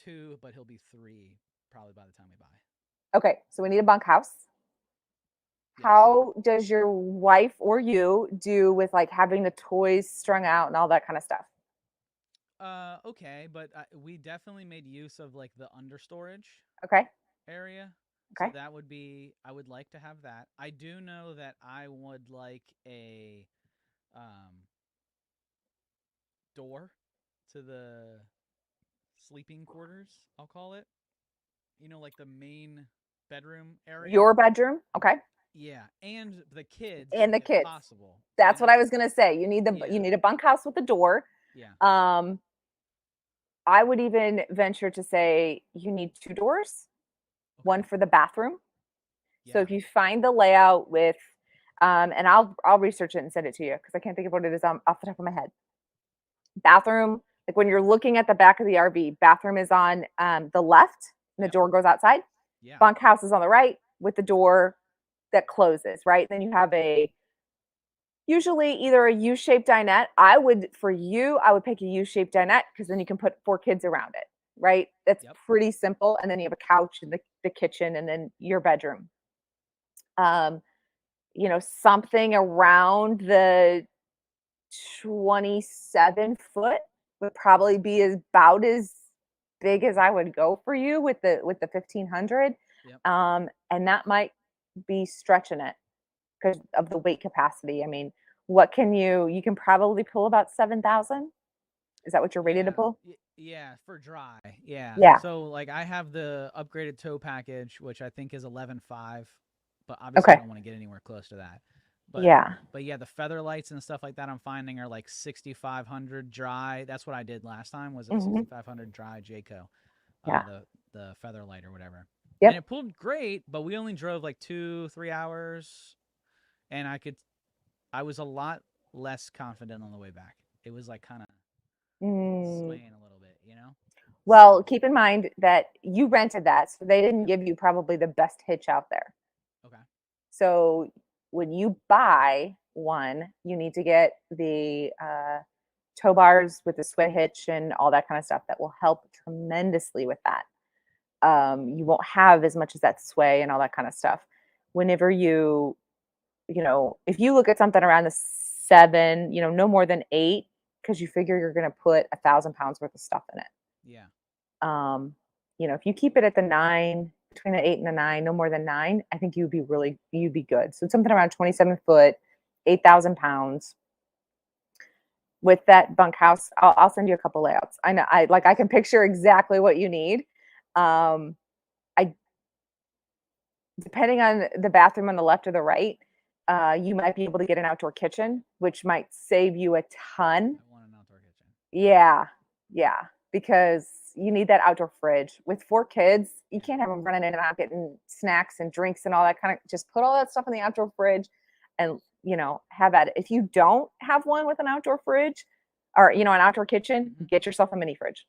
[SPEAKER 1] 2, but he'll be 3 probably by the time we buy.
[SPEAKER 2] Okay, so we need a bunkhouse.
[SPEAKER 1] Yes.
[SPEAKER 2] How does your wife or you do with like having the toys strung out and all that kind of stuff?
[SPEAKER 1] Okay, but we definitely made use of like the understorage
[SPEAKER 2] Okay,
[SPEAKER 1] area. So
[SPEAKER 2] okay.
[SPEAKER 1] that would be, I would like to have that. I do know that I would like a um, door to the sleeping quarters, I'll call it. Like the main bedroom area.
[SPEAKER 2] Your bedroom, okay,
[SPEAKER 1] Yeah, and the kids,
[SPEAKER 2] and the
[SPEAKER 1] if
[SPEAKER 2] kids.
[SPEAKER 1] possible.
[SPEAKER 2] That's what I was gonna say. You
[SPEAKER 1] Yeah,
[SPEAKER 2] need a bunkhouse with a door.
[SPEAKER 1] yeah.
[SPEAKER 2] Um, I would even venture to say you need 2 doors, one
[SPEAKER 1] Okay.
[SPEAKER 2] for the bathroom. So
[SPEAKER 1] Yeah.
[SPEAKER 2] if you find the layout with, and I'll research it and send it to you because I can't think of what it is off the top of my head. Bathroom, like when you're looking at the back of the RV, bathroom is on the left, and the
[SPEAKER 1] Yep.
[SPEAKER 2] door goes outside.
[SPEAKER 1] Yeah.
[SPEAKER 2] Bunkhouse is on the right with the door that closes. Right, then you have a usually either a U-shaped dinette. I would pick a U-shaped dinette because then you can put 4 kids around it. Right, that's
[SPEAKER 1] Yep.
[SPEAKER 2] pretty simple. And then you have a couch in the kitchen, and then your bedroom. Um, something around the 27 foot would probably be about as big as I would go for you with the 1500.
[SPEAKER 1] Yep.
[SPEAKER 2] And that might be stretching it because of the weight capacity. I mean, What can you can probably pull about 7,000. Is that what you're rated to
[SPEAKER 1] Yeah,
[SPEAKER 2] pull?
[SPEAKER 1] yeah, for dry. Yeah.
[SPEAKER 2] Yeah.
[SPEAKER 1] So like I have the upgraded tow package, which I think is 11.5, but obviously I
[SPEAKER 2] Okay.
[SPEAKER 1] don't want to get anywhere close to that. But
[SPEAKER 2] Yeah.
[SPEAKER 1] but yeah, the feather lights and stuff like that I'm finding are like 6,500 dry. That's what I did last time was a
[SPEAKER 2] Hmm.
[SPEAKER 1] 6,500 dry Jayco,
[SPEAKER 2] Yeah.
[SPEAKER 1] the feather light or whatever. And
[SPEAKER 2] Yep.
[SPEAKER 1] it pulled great, but we only drove like 2-3 hours, and I was a lot less confident on the way back. It was like kind of
[SPEAKER 2] Mm.
[SPEAKER 1] swaying a little bit, you know?
[SPEAKER 2] Well,
[SPEAKER 1] So,
[SPEAKER 2] keep in mind that you rented that, so they didn't give you probably the best hitch out there.
[SPEAKER 1] okay.
[SPEAKER 2] So when you buy one, you need to get the tow bars with the sway hitch and all that kind of stuff that will help tremendously with that. You won't have as much as that sway and all that kind of stuff. Whenever if you look at something around the 7, no more than 8, because you figure you're going to put 1,000 pounds worth of stuff in it.
[SPEAKER 1] Yeah.
[SPEAKER 2] If you keep it at the 9, between the 8 and the 9, no more than 9, I think you'd be good. So something around 27 foot, 8,000 pounds with that bunkhouse. I'll send you a couple layouts. I know I can picture exactly what you need. Um, I Depending on the bathroom on the left or the right, you might be able to get an outdoor kitchen, which might save you a ton.
[SPEAKER 1] I want an outdoor kitchen.
[SPEAKER 2] Yeah, yeah, because you need that outdoor fridge. With 4 kids, you
[SPEAKER 1] Yeah.
[SPEAKER 2] can't have them running in and out getting snacks and drinks and all that kind of. Just put all that stuff in the outdoor fridge, and have at it. If you don't have one with an outdoor fridge, or an outdoor kitchen,
[SPEAKER 1] Hmm.
[SPEAKER 2] get yourself a mini fridge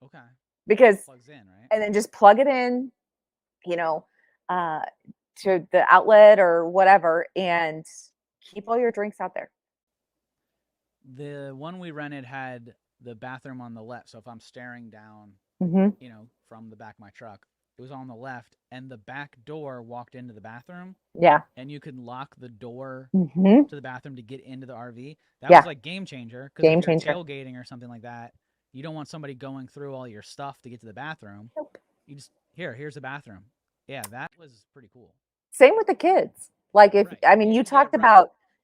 [SPEAKER 1] Okay.
[SPEAKER 2] because,
[SPEAKER 1] Plugs in, right?
[SPEAKER 2] and then just plug it in, you know, uh, to the outlet or whatever, and keep all your drinks out there.
[SPEAKER 1] The one we rented had the bathroom on the left. So if I'm staring down,
[SPEAKER 2] Hmm.
[SPEAKER 1] from the back of my truck, it was on the left, and the back door walked into the bathroom,
[SPEAKER 2] Yeah.
[SPEAKER 1] and you could lock the door
[SPEAKER 2] Hmm.
[SPEAKER 1] to the bathroom to get into the RV. That was
[SPEAKER 2] Yeah.
[SPEAKER 1] like game changer because if
[SPEAKER 2] Game
[SPEAKER 1] you're
[SPEAKER 2] changer.
[SPEAKER 1] tailgating or something like that, you don't want somebody going through all your stuff to get to the bathroom.
[SPEAKER 2] Nope.
[SPEAKER 1] You just here's the bathroom. Yeah, that was pretty cool.
[SPEAKER 2] Same with the kids. Like, if
[SPEAKER 1] Right.
[SPEAKER 2] I mean,
[SPEAKER 1] Yeah, right.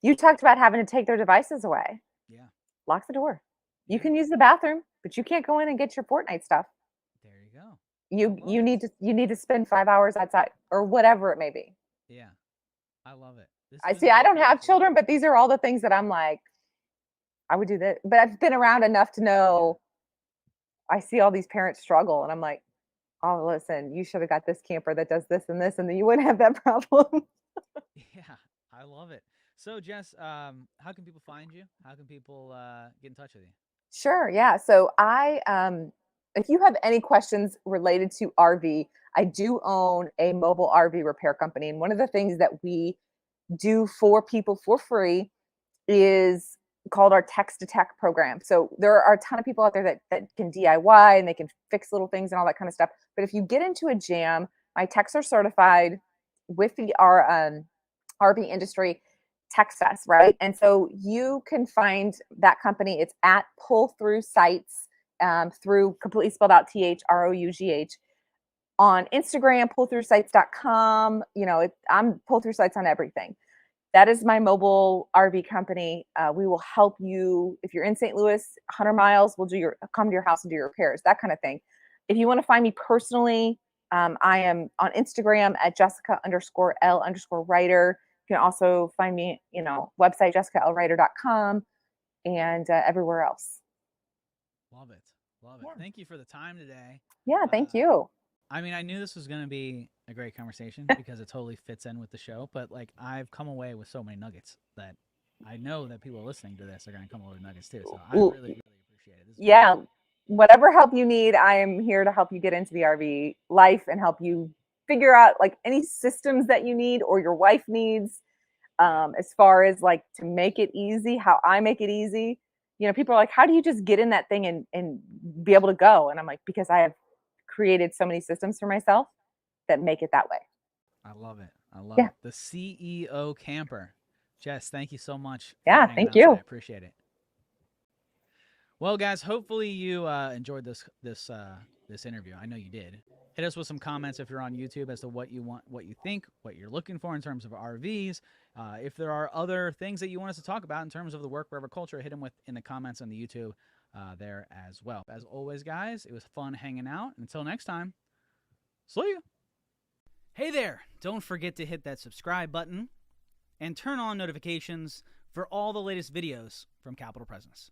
[SPEAKER 2] you talked about having to take their devices away.
[SPEAKER 1] Yeah.
[SPEAKER 2] Lock the door. You
[SPEAKER 1] Yeah.
[SPEAKER 2] can use the bathroom, but you can't go in and get your Fortnite stuff.
[SPEAKER 1] There you go. I
[SPEAKER 2] You
[SPEAKER 1] love
[SPEAKER 2] you
[SPEAKER 1] it.
[SPEAKER 2] need to spend 5 hours outside or whatever it may be.
[SPEAKER 1] Yeah. I love it. This has
[SPEAKER 2] I
[SPEAKER 1] been
[SPEAKER 2] see.
[SPEAKER 1] a
[SPEAKER 2] I
[SPEAKER 1] great
[SPEAKER 2] don't have
[SPEAKER 1] conversation.
[SPEAKER 2] children, but these are all the things that I'm like, I would do this. But I've been around enough to
[SPEAKER 1] Yeah.
[SPEAKER 2] know. I see all these parents struggle, and I'm like, oh, listen, you should have got this camper that does this, and then you wouldn't have that problem.
[SPEAKER 1] Yeah. I love it. So Jess, how can people find you? How can people get in touch with you?
[SPEAKER 2] Sure. Yeah. So if you have any questions related to RV, I do own a mobile RV repair company. And one of the things that we do for people for free is called our text to tech program. So there are a ton of people out there that can DIY and they can fix little things and all that kind of stuff. But if you get into a jam, my techs are certified with our RV industry text us, right? And so you can find that company. It's at Pull Through Sites, through completely spelled out THROUGH, on Instagram, pullthroughsites.com. I'm Pull Through Sites on everything. That is my mobile RV company. We will help you if you're in St. Louis, 100 miles. We'll come to your house and do your repairs, that kind of thing. If you want to find me personally, I am on Instagram at Jessica_L_writer. You can also find me, website jessicalwriter.com, and everywhere else.
[SPEAKER 1] Love it. Love it.
[SPEAKER 2] Yeah.
[SPEAKER 1] Thank you for the time today.
[SPEAKER 2] Yeah. Thank
[SPEAKER 1] Uh,
[SPEAKER 2] you.
[SPEAKER 1] I mean, I knew this was going to be a great conversation because it totally fits in with the show, but like I've come away with so many nuggets that I know that people listening to this are going to come away with nuggets too. So I really, really appreciate it. This has been
[SPEAKER 2] Yeah.
[SPEAKER 1] great.
[SPEAKER 2] Whatever help you need, I am here to help you get into the RV life and help you figure out like any systems that you need or your wife needs,
[SPEAKER 1] Yeah.
[SPEAKER 2] as far as like to make it easy, how I make it easy. People are like, how do you just get in that thing and be able to go? And I'm like, because I have created so many systems for myself that make it that way.
[SPEAKER 1] I love it. I love
[SPEAKER 2] Yeah.
[SPEAKER 1] it. The CEO camper. Jess, thank you so much for
[SPEAKER 2] Yeah.
[SPEAKER 1] hanging
[SPEAKER 2] Thank
[SPEAKER 1] out today. I
[SPEAKER 2] you.
[SPEAKER 1] appreciate it. Well, guys, hopefully you enjoyed this this interview. I know you did. Hit us with some comments if you're on YouTube as to what you want, what you think, what you're looking for in terms of RVs. If there are other things that you want us to talk about in terms of the work wherever culture, hit them with in the comments on the YouTube there as well. As always, guys, it was fun hanging out. Until next time, see you. Hey there! Don't forget to hit that subscribe button and turn on notifications for all the latest videos from Capital Presence.